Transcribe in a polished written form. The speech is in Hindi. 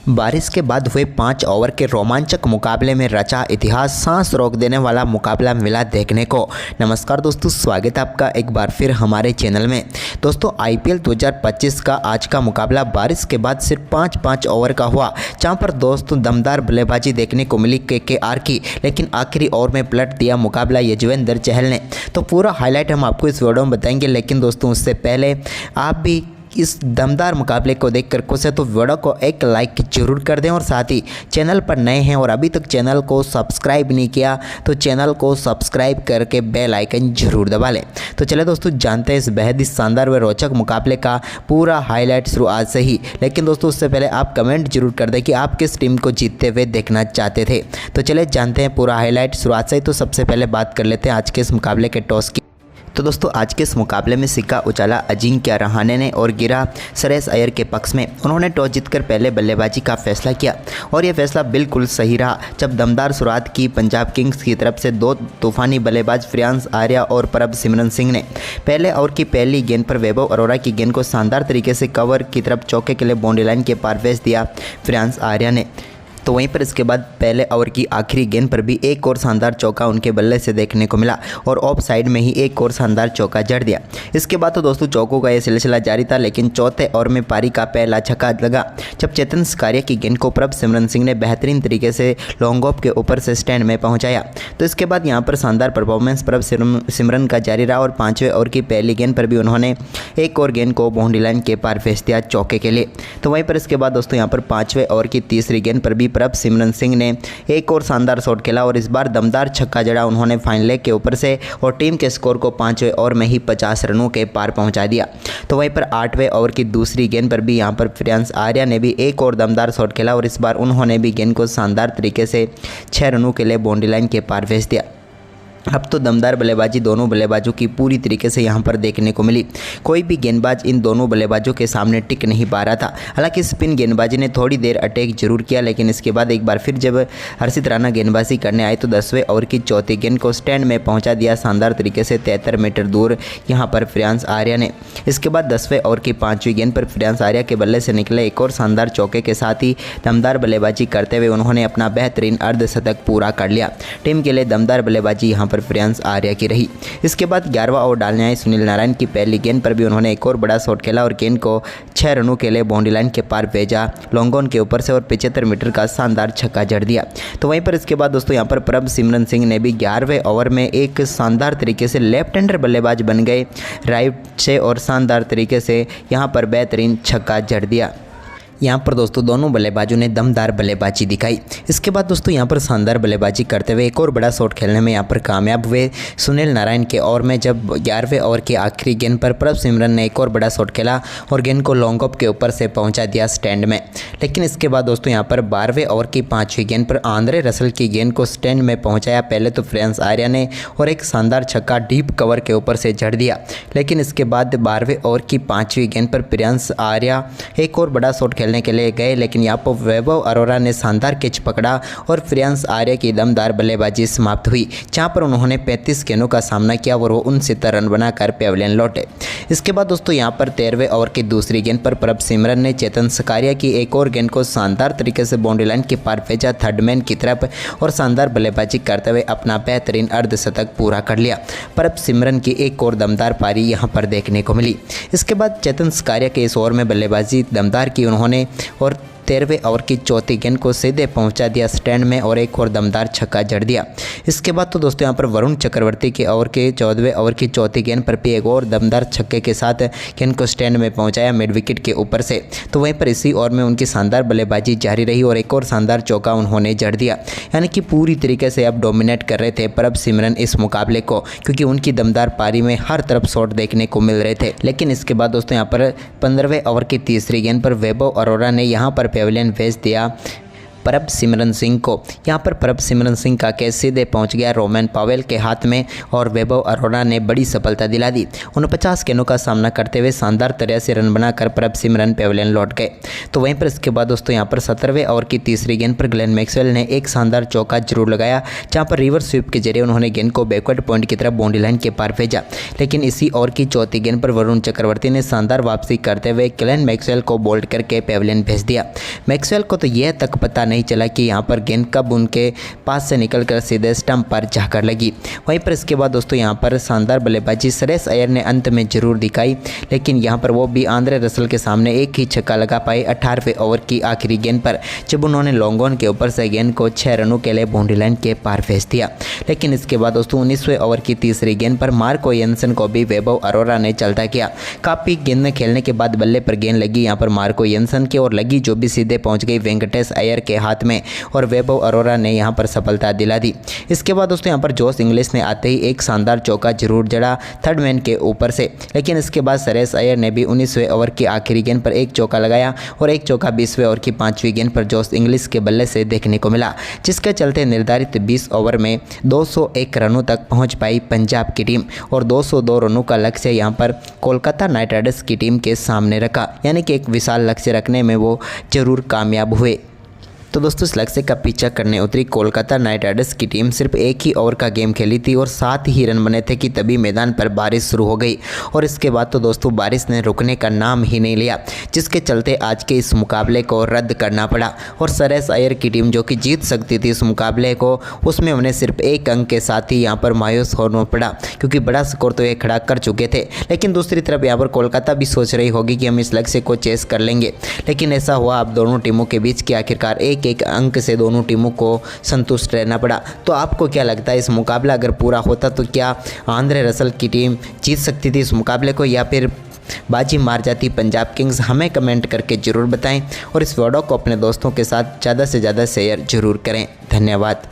बारिश के बाद हुए 5 ओवर के रोमांचक मुकाबले में रचा इतिहास, सांस रोक देने वाला मुकाबला मिला देखने को। नमस्कार दोस्तों, स्वागत है आपका एक बार फिर हमारे चैनल में। दोस्तों आईपीएल 2025 का आज का मुकाबला बारिश के बाद सिर्फ 5 ओवर का हुआ, जहां पर दोस्तों दमदार बल्लेबाजी देखने को मिली केकेआर की, लेकिन आखिरी ओवर में पलट दिया मुकाबला युजवेंद्र चहल ने। तो पूरा हाईलाइट हम आपको इस वीडियो में बताएंगे, लेकिन दोस्तों उससे पहले आप भी इस दमदार मुकाबले को देखकर खुश है तो वीडियो को एक लाइक जरूर कर दें, और साथ ही चैनल पर नए हैं और अभी तक चैनल को सब्सक्राइब नहीं किया तो चैनल को सब्सक्राइब करके बेल आइकन जरूर दबा लें। तो चले दोस्तों जानते हैं इस बेहद ही शानदार व रोचक मुकाबले का पूरा हाईलाइट शुरू आज से ही। लेकिन दोस्तों उससे पहले आप कमेंट जरूर कर दें कि आप किस टीम को जीतते हुए देखना चाहते थे। तो चले जानते हैं पूरा हाईलाइट शुरुआत से ही। तो सबसे पहले बात कर लेते हैं आज के इस मुकाबले के टॉस की। तो दोस्तों आज के इस मुकाबले में सिक्का उछाला अजिंक्य रहाणे ने और गिरा श्रेयस अय्यर के पक्ष में। उन्होंने टॉस जीतकर पहले बल्लेबाजी का फैसला किया और यह फैसला बिल्कुल सही रहा, जब दमदार शुरुआत की पंजाब किंग्स की तरफ से दो तूफानी बल्लेबाज फ्रांस आर्या और प्रभसिमरन सिंह ने पहले ओवर की पहली गेंद पर वैभव अरोड़ा की गेंद को शानदार तरीके से कवर की तरफ चौके के लिए बाउंड्री लाइन के पार भेज दिया फ्रांस आर्या ने। तो वहीं पर इसके बाद पहले ओवर की आखिरी गेंद पर भी एक और शानदार चौका उनके बल्ले से देखने को मिला और ऑफ साइड में ही एक और शानदार चौका जड़ दिया। इसके बाद तो दोस्तों चौकों का यह सिलसिला जारी था, लेकिन चौथे ओवर में पारी का पहला छक्का लगा जब चेतन सकारिया की गेंद को प्रभसिमरन सिंह ने बेहतरीन तरीके से लॉन्ग ऑफ के ऊपर से स्टैंड में पहुंचाया। तो इसके बाद यहां पर शानदार परफॉर्मेंस प्रभसिमरन का जारी रहा और 5वें ओवर की पहली गेंद पर भी उन्होंने एक और गेंद को बाउंड्री लाइन के पार भेज दिया चौके के लिए। तो वहीं पर इसके बाद दोस्तों यहाँ पर 5वें ओवर की तीसरी गेंद पर भी प्रभसिमरन सिंह ने एक और शानदार शॉट खेला और इस बार दमदार छक्का जड़ा उन्होंने फाइन लेग के ऊपर से और टीम के स्कोर को 5वें ओवर में ही 50 रनों के पार पहुंचा दिया। तो वहीं पर 8वें ओवर की दूसरी गेंद पर भी यहां पर फ्रांस आर्या ने भी एक और दमदार शॉट खेला और इस बार उन्होंने भी गेंद को शानदार तरीके से 6 रनों के लिए बाउंड्री लाइन के पार भेज दिया। अब तो दमदार बल्लेबाजी दोनों बल्लेबाजों की पूरी तरीके से यहां पर देखने को मिली। कोई भी गेंदबाज इन दोनों बल्लेबाजों के सामने टिक नहीं पा रहा था। हालांकि स्पिन गेंदबाजी ने थोड़ी देर अटैक जरूर किया, लेकिन इसके बाद एक बार फिर जब हर्षित राणा गेंदबाजी करने आए तो 10वें ओवर की चौथी गेंद को स्टैंड में पहुंचा दिया शानदार तरीके से 73 मीटर दूर यहाँ पर फ्रांस आर्या ने। इसके बाद 10वें ओवर की 5वीं गेंद पर फ्रांस आर्या के बल्ले से निकले एक और शानदार चौके के साथ ही दमदार बल्लेबाजी करते हुए उन्होंने अपना बेहतरीन अर्धशतक पूरा कर लिया। टीम के लिए दमदार बल्लेबाजी यहाँ पर फ्रांस आर्या की रही। इसके बाद 11वां ओवर डालने आए सुनील नारायण की पहली गेंद पर भी उन्होंने एक और बड़ा शॉट खेला और गेंद को 6 रनों के लिए बाउंड्री लाइन के पार भेजा लॉन्ग ऑन के ऊपर से और 75 मीटर का शानदार छक्का जड़ दिया। तो वहीं पर इसके बाद दोस्तों यहाँ पर प्रभसिमरन सिंह ने भी 11वें ओवर में एक शानदार तरीके से लेफ्ट हैंडर बल्लेबाज बन गए राइट से और शानदार तरीके से यहाँ पर बेहतरीन छक्का जड़ दिया। यहाँ पर दोस्तों दोनों बल्लेबाजों ने दमदार बल्लेबाजी दिखाई। इसके बाद दोस्तों यहाँ पर शानदार बल्लेबाजी करते हुए एक और बड़ा शॉट खेलने में यहाँ पर कामयाब हुए सुनील नारायण के ओवर में, जब 11वें ओवर की आखिरी गेंद पर प्रभसिमरन ने एक और बड़ा शॉट खेला और गेंद को लॉन्ग ऑफ के ऊपर से पहुँचा दिया स्टैंड में। लेकिन इसके बाद दोस्तों यहाँ पर 12वें ओवर की 5वीं गेंद पर आंद्रे रसल की गेंद को स्टैंड में पहुँचाया पहले तो फ्रांस आर्या ने और एक शानदार छक्का डीप कवर के ऊपर से जड़ दिया। लेकिन इसके बाद 12वें ओवर की 5वीं गेंद पर फ्रांस आर्या एक और बड़ा शॉट खेलने के लिए गए, लेकिन यहाँ पर वैभव अरोड़ा ने शानदार कैच पकड़ा और फ्रांस आर्या की दमदार बल्लेबाजी समाप्त हुई, जहां पर उन्होंने 35 गेंदों का सामना किया और वो 69 रन बनाकर पेविलियन लौटे। इसके बाद दोस्तों यहाँ पर 13वें ओवर की दूसरी गेंद पर प्रभसिमरन ने चेतन सकारिया की एक और गेंद को शानदार तरीके से बाउंड्री लाइन के पार भेजा थर्ड मैन की तरफ और शानदार बल्लेबाजी करते हुए अपना बेहतरीन अर्धशतक पूरा कर लिया। प्रभसिमरन की एक और दमदार पारी यहाँ पर देखने को मिली। इसके बाद चेतन सकारिया के इस ओवर में बल्लेबाजी दमदार की उन्होंने और 13वें ओवर की चौथी गेंद को सीधे पहुंचा दिया स्टैंड में और एक और दमदार छक्का जड़ दिया। इसके बाद तो दोस्तों यहाँ पर वरुण चक्रवर्ती के ओवर के 14वें ओवर की चौथी गेंद पर भी एक और दमदार छक्के के साथ गेंद को स्टैंड में पहुंचाया मिड विकेट के ऊपर से। तो वहीं पर इसी ओवर में उनकी शानदार बल्लेबाजी जारी रही और एक और शानदार चौका उन्होंने जड़ दिया। यानी कि पूरी तरीके से अब डोमिनेट कर रहे थे प्रभसिमरन इस मुकाबले को, क्योंकि उनकी दमदार पारी में हर तरफ शॉट देखने को मिल रहे थे। लेकिन इसके बाद दोस्तों यहाँ पर 15वें ओवर की तीसरी गेंद पर वैभव अरोड़ा ने यहाँ पर पेविलियन भेज दिया प्रभसिमरन सिंह को। यहाँ पर प्रभसिमरन सिंह का कैच सीधे पहुँच गया रोमन पावेल के हाथ में और वैभव अरोड़ा ने बड़ी सफलता दिला दी। 49 गेंदों का सामना करते हुए शानदार 83 रन बनाकर प्रभसिमरन पेविलियन लौट गए। तो वहीं पर इसके बाद दोस्तों यहाँ पर 17वें ओवर की तीसरी गेंद पर ग्लेन मैक्सवेल ने एक शानदार चौका जरूर लगाया, जहां पर रिवर्स स्वीप के जरिए उन्होंने गेंद को बैकवर्ड पॉइंट की तरफ बाउंड्री लाइन के पार भेजा। लेकिन इसी ओवर की चौथी गेंद पर वरुण चक्रवर्ती ने शानदार वापसी करते हुए ग्लेन मैक्सवेल को बोल्ड करके पेविलियन भेज दिया। मैक्सवेल को तो यह तक पता नहीं चला कि यहाँ पर गेंद कब उनके पास से निकलकर सीधे स्टंप पर जाकर लगी। वहीं पर इसके बाद दोस्तों यहाँ पर शानदार बल्लेबाजी श्रेयस अय्यर ने अंत में जरूर दिखाई, लेकिन यहाँ पर वो भी आंद्रे रसल के सामने एक ही छक्का लगा पाए 18वें ओवर की आखिरी गेंद पर, जब उन्होंने लॉन्ग ऑन के ऊपर से गेंद को 6 रनों के लिए बाउंड्री लाइन के पार भेज दिया। लेकिन इसके बाद दोस्तों 19वें ओवर की तीसरी गेंद पर मार्को येंसन को भी वैभव अरोड़ा ने चलता किया। काफ़ी गेंद खेलने के बाद बल्ले पर गेंद लगी यहाँ पर मार्को येंसन की और लगी जो भी सीधे पहुंच गई वेंकटेश अय्यर के हाथ में और वैभव अरोड़ा ने यहाँ पर सफलता दिला दी। इसके बाद दोस्तों यहाँ पर जोश इंग्लिश ने आते ही एक शानदार चौका जरूर जड़ा थर्ड मैन के ऊपर से, लेकिन इसके बाद श्रेयस अय्यर ने भी 19वें ओवर की आखिरी गेंद पर एक चौका लगाया और एक चौका 20वें ओवर की 5वीं गेंद पर जोश इंग्लिश के बल्ले से देखने को मिला, जिसके चलते निर्धारित 20 ओवर में 201 रनों तक पहुंच पाई पंजाब की टीम और 202 रनों का लक्ष्य यहां पर कोलकाता नाइट राइडर्स की टीम के सामने रखा। यानी कि एक विशाल लक्ष्य रखने में वो जरूर कामयाब हुए। तो दोस्तों इस लक्ष्य का पीछा करने उतरी कोलकाता नाइट राइडर्स की टीम सिर्फ एक ही ओवर का गेम खेली थी और 7 ही रन बने थे कि तभी मैदान पर बारिश शुरू हो गई और इसके बाद तो दोस्तों बारिश ने रुकने का नाम ही नहीं लिया, जिसके चलते आज के इस मुकाबले को रद्द करना पड़ा और श्रेयस अय्यर की टीम जो कि जीत सकती थी इस मुकाबले को, उसमें उन्हें सिर्फ 1 अंक के साथ ही यहाँ पर मायूस होना पड़ा, क्योंकि बड़ा स्कोर तो ये खड़ा कर चुके थे। लेकिन दूसरी तरफ यहाँ पर कोलकाता भी सोच रही होगी कि हम इस लक्ष्य को चेस कर लेंगे, लेकिन ऐसा हुआ अब दोनों टीमों के बीच की आखिरकार एक अंक से दोनों टीमों को संतुष्ट रहना पड़ा। तो आपको क्या लगता है इस मुकाबला अगर पूरा होता तो क्या आंद्रे रसल की टीम जीत सकती थी इस मुकाबले को या फिर बाजी मार जाती पंजाब किंग्स? हमें कमेंट करके ज़रूर बताएं और इस वीडियो को अपने दोस्तों के साथ ज़्यादा से ज़्यादा शेयर जरूर करें। धन्यवाद।